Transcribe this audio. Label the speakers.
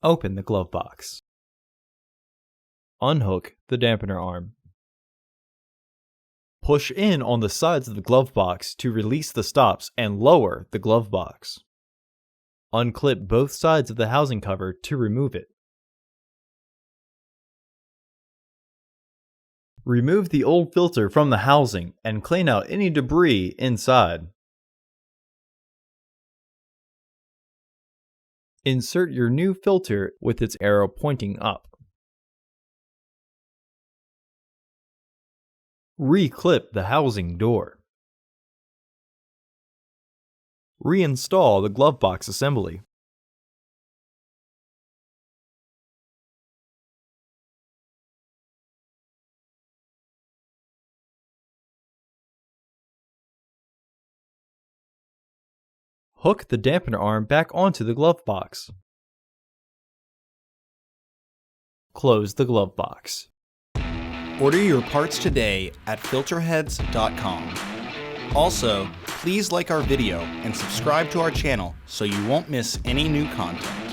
Speaker 1: Open the glove box. Unhook the dampener arm. Push in on the sides of the glove box to release the stops and lower the glove box. Unclip both sides of the housing cover to remove it. Remove the old filter from the housing and clean out any debris inside. Insert your new filter with its arrow pointing up. Reclip the housing door. Reinstall the glove box assembly. Hook the dampener arm back onto the glove box. Close the glove box.
Speaker 2: Order your parts today at filterheads.com. Also, please like our video and subscribe to our channel so you won't miss any new content.